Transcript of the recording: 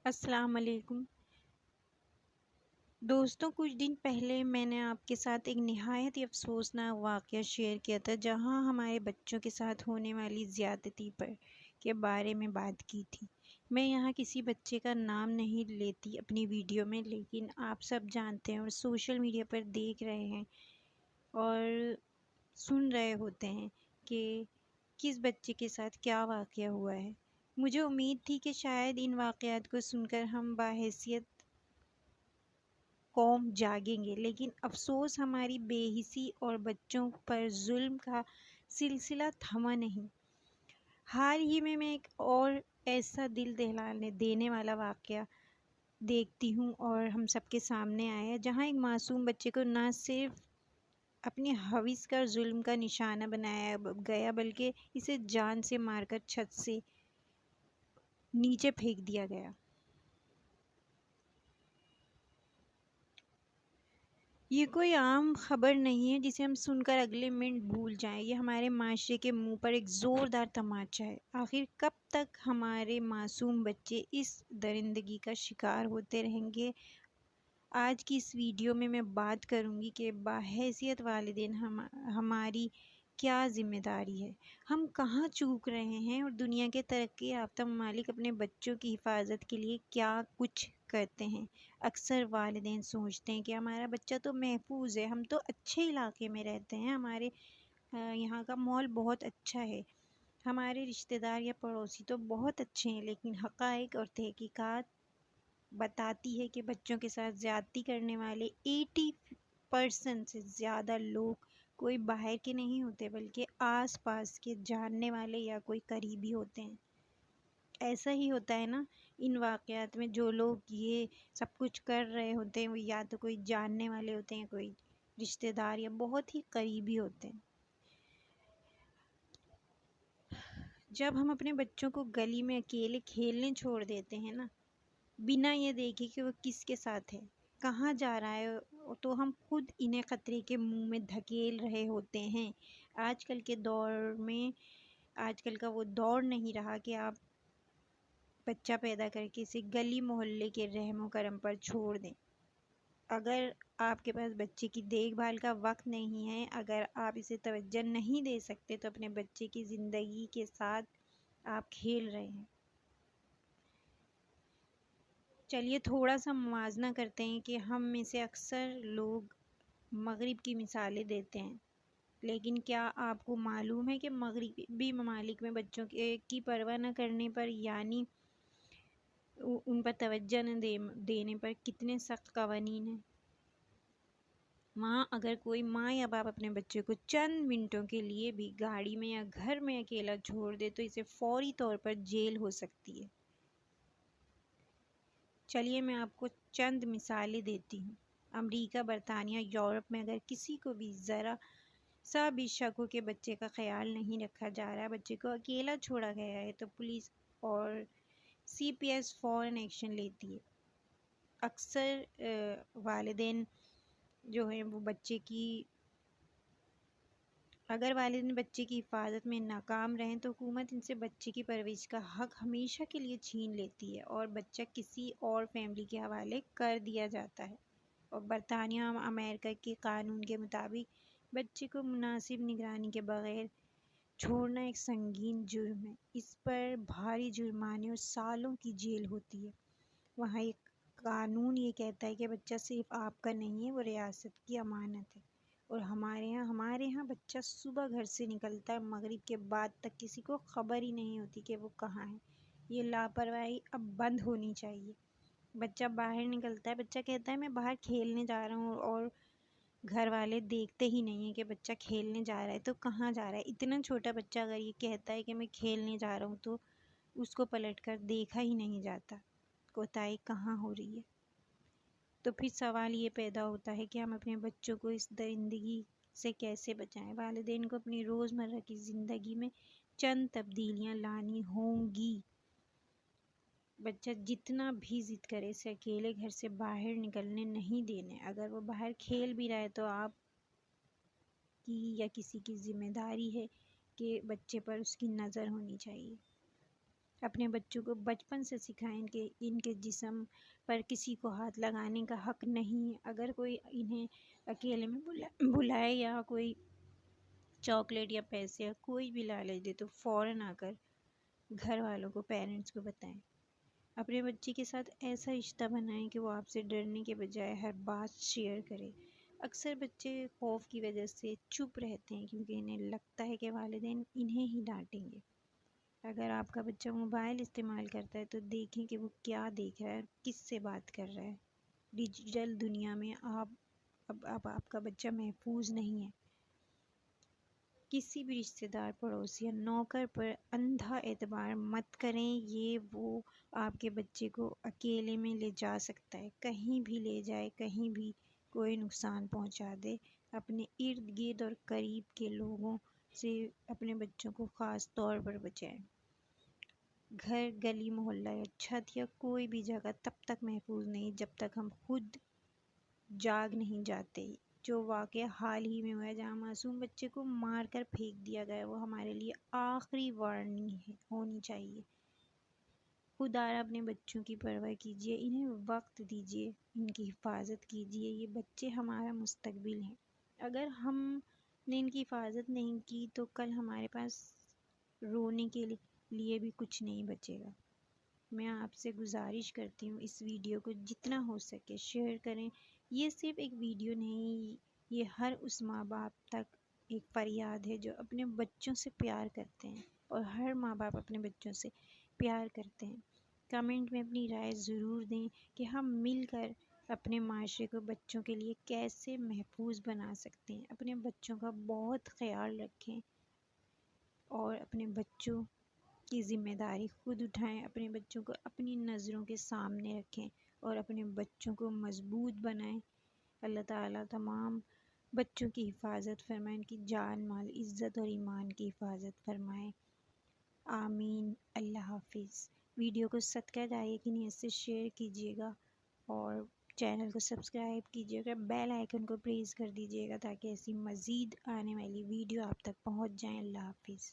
السلام علیکم دوستوں، کچھ دن پہلے میں نے آپ کے ساتھ ایک نہایت ہی افسوسناک واقعہ شیئر کیا تھا، جہاں ہمارے بچوں کے ساتھ ہونے والی زیادتی کے بارے میں بات کی تھی۔ میں یہاں کسی بچے کا نام نہیں لیتی اپنی ویڈیو میں، لیکن آپ سب جانتے ہیں اور سوشل میڈیا پر دیکھ رہے ہیں اور سن رہے ہوتے ہیں کہ کس بچے کے ساتھ کیا واقعہ ہوا ہے۔ مجھے امید تھی کہ شاید ان واقعات کو سن کر ہم باحیثیت قوم جاگیں گے، لیکن افسوس ہماری بے حسی اور بچوں پر ظلم کا سلسلہ تھما نہیں۔ حال ہی میں ایک اور ایسا دل دہلانے دینے والا واقعہ دیکھتی ہوں اور ہم سب کے سامنے آیا، جہاں ایک معصوم بچے کو نہ صرف اپنی ہوس کا ظلم کا نشانہ بنایا گیا، بلکہ اسے جان سے مار کر چھت سے نیچے پھینک دیا گیا۔ یہ کوئی عام خبر نہیں ہے جسے ہم سن کر اگلے منٹ بھول جائیں۔ یہ ہمارے معاشرے کے منہ پر ایک زوردار تماچا ہے۔ آخر کب تک ہمارے معصوم بچے اس درندگی کا شکار ہوتے رہیں گے؟ آج کی اس ویڈیو میں بات کروں گی کہ باحیثیت والدین ہماری کیا ذمہ داری ہے، ہم کہاں چوک رہے ہیں، اور دنیا کے ترقی یافتہ ممالک اپنے بچوں کی حفاظت کے لیے کیا کچھ کرتے ہیں۔ اکثر والدین سوچتے ہیں کہ ہمارا بچہ تو محفوظ ہے، ہم تو اچھے علاقے میں رہتے ہیں، ہمارے یہاں کا ماحول بہت اچھا ہے، ہمارے رشتہ دار یا پڑوسی تو بہت اچھے ہیں، لیکن حقائق اور تحقیقات بتاتی ہے کہ بچوں کے ساتھ زیادتی کرنے والے 80% سے زیادہ لوگ کوئی باہر کے نہیں ہوتے، بلکہ آس پاس کے جاننے والے یا کوئی قریبی ہوتے ہیں۔ ایسا ہی ہوتا ہے نا، ان واقعات میں جو لوگ یہ سب کچھ کر رہے ہوتے ہیں وہ یا تو کوئی جاننے والے ہوتے ہیں، کوئی رشتہ دار یا بہت ہی قریبی ہوتے ہیں۔ جب ہم اپنے بچوں کو گلی میں اکیلے کھیلنے چھوڑ دیتے ہیں نا، بنا یہ دیکھے کہ وہ کس کے ساتھ ہے، کہاں جا رہا ہے، تو ہم خود انہیں خطرے کے منہ میں دھکیل رہے ہوتے ہیں۔ آج کل کا وہ دور نہیں رہا کہ آپ بچہ پیدا کر کے اسے گلی محلے کے رحم و کرم پر چھوڑ دیں۔ اگر آپ کے پاس بچے کی دیکھ بھال کا وقت نہیں ہے، اگر آپ اسے توجہ نہیں دے سکتے، تو اپنے بچے کی زندگی کے ساتھ آپ کھیل رہے ہیں۔ چلیے تھوڑا سا موازنہ کرتے ہیں کہ ہم میں سے اکثر لوگ مغرب کی مثالیں دیتے ہیں، لیکن کیا آپ کو معلوم ہے کہ مغربی ممالک میں بچوں کی پرواہ نہ کرنے پر، یعنی ان پر توجہ نہ دینے پر کتنے سخت قوانین ہیں؟ اگر کوئی ماں یا باپ اپنے بچے کو چند منٹوں کے لیے بھی گاڑی میں یا گھر میں اکیلا چھوڑ دے تو اسے فوری طور پر جیل ہو سکتی ہے۔ چلیے میں آپ کو چند مثالیں دیتی ہوں۔ امریکہ، برطانیہ، یورپ میں اگر کسی کو بھی ذرا سا بھی شک ہو کہ بچے کا خیال نہیں رکھا جا رہا، بچے کو اکیلا چھوڑا گیا ہے، تو پولیس اور CPS فوراً ایکشن لیتی ہے۔ اکثر والدین جو ہیں وہ اگر والدین بچے کی حفاظت میں ناکام رہیں تو حکومت ان سے بچے کی پرورش کا حق ہمیشہ کے لیے چھین لیتی ہے اور بچہ کسی اور فیملی کے حوالے کر دیا جاتا ہے۔ اور برطانیہ امریکہ کے قانون کے مطابق بچے کو مناسب نگرانی کے بغیر چھوڑنا ایک سنگین جرم ہے، اس پر بھاری جرمانے اور سالوں کی جیل ہوتی ہے۔ وہاں ایک قانون یہ کہتا ہے کہ بچہ صرف آپ کا نہیں ہے، وہ ریاست کی امانت ہے۔ اور ہمارے ہاں بچہ صبح گھر سے نکلتا ہے، مغرب کے بعد تک کسی کو خبر ہی نہیں ہوتی کہ وہ کہاں ہے۔ یہ لاپرواہی اب بند ہونی چاہیے۔ بچہ باہر نکلتا ہے، بچہ کہتا ہے میں باہر کھیلنے جا رہا ہوں، اور گھر والے دیکھتے ہی نہیں ہیں کہ بچہ کھیلنے جا رہا ہے تو کہاں جا رہا ہے۔ اتنا چھوٹا بچہ اگر یہ کہتا ہے کہ میں کھیلنے جا رہا ہوں تو اس کو پلٹ کر دیکھا ہی نہیں جاتا، کوتاہی کہاں ہو رہی ہے۔ تو پھر سوال یہ پیدا ہوتا ہے کہ ہم اپنے بچوں کو اس درندگی سے کیسے بچائیں؟ والدین کو اپنی روزمرہ کی زندگی میں چند تبدیلیاں لانی ہوں گی۔ بچہ جتنا بھی ضد کرے، اسے اکیلے گھر سے باہر نکلنے نہیں دینے۔ اگر وہ باہر کھیل بھی رہا ہے تو آپ کی یا کسی کی ذمہ داری ہے کہ بچے پر اس کی نظر ہونی چاہیے۔ اپنے بچوں کو بچپن سے سکھائیں کہ ان کے جسم پر کسی کو ہاتھ لگانے کا حق نہیں. اگر کوئی انہیں اکیلے میں بلائے یا کوئی چاکلیٹ یا پیسے یا کوئی بھی لالچ دے تو فوراً آ کر گھر والوں کو، پیرنٹس کو بتائیں. اپنے بچے کے ساتھ ایسا رشتہ بنائیں کہ وہ آپ سے ڈرنے کے بجائے ہر بات شیئر کرے. اکثر بچے خوف کی وجہ سے چپ رہتے ہیں کیونکہ انہیں لگتا ہے کہ والدین انہیں ہی ڈانٹیں گے. اگر آپ کا بچہ موبائل استعمال کرتا ہے تو دیکھیں کہ وہ کیا دیکھ رہا ہے اور کس سے بات کر رہا ہے. ڈیجیٹل دنیا میں اب آپ کا بچہ محفوظ نہیں ہے. کسی بھی رشتہ دار، پڑوسی یا نوکر پر اندھا اعتبار مت کریں. وہ آپ کے بچے کو اکیلے میں لے جا سکتا ہے، کہیں بھی لے جائے، کہیں بھی کوئی نقصان پہنچا دے. اپنے ارد گرد اور قریب کے لوگوں سے اپنے بچوں کو خاص طور پر بچائیں. گھر، گلی، محلہ یا چھت یا کوئی بھی جگہ تب تک محفوظ نہیں جب تک ہم خود جاگ نہیں جاتے. جو واقعہ حال ہی میں ہوا ہے جہاں معصوم بچے کو مار کر پھینک دیا گیا، وہ ہمارے لیے آخری وارننگ ہونی چاہیے. خدایا اپنے بچوں کی پرواہ کیجیے، انہیں وقت دیجیے، ان کی حفاظت کیجیے. یہ بچے ہمارا مستقبل ہیں. اگر ہم نے ان کی حفاظت نہیں کی تو کل ہمارے پاس رونے کے لیے بھی کچھ نہیں بچے گا. میں آپ سے گزارش کرتی ہوں اس ویڈیو کو جتنا ہو سکے شیئر کریں. یہ صرف ایک ویڈیو نہیں، یہ ہر اس ماں باپ تک ایک فریاد ہے جو اپنے بچوں سے پیار کرتے ہیں، اور ہر ماں باپ اپنے بچوں سے پیار کرتے ہیں. کمنٹ میں اپنی رائے ضرور دیں کہ ہم مل کر اپنے معاشرے کو بچوں کے لیے کیسے محفوظ بنا سکتے ہیں. اپنے بچوں کا بہت خیال رکھیں اور اپنے بچوں کی ذمہ داری خود اٹھائیں. اپنے بچوں کو اپنی نظروں کے سامنے رکھیں اور اپنے بچوں کو مضبوط بنائیں. اللہ تعالیٰ تمام بچوں کی حفاظت فرمائیں، ان کی جان، مال، عزت اور ایمان کی حفاظت فرمائیں. آمین. اللہ حافظ. ویڈیو کو صدقہ جاریہ کی نیت سے شیئر کیجیے گا اور چینل کو سبسکرائب کیجیے گا. بیل آئیکن کو پریس کر دیجیے گا تاکہ ایسی مزید آنے والی ویڈیو آپ تک پہنچ جائیں. اللہ حافظ.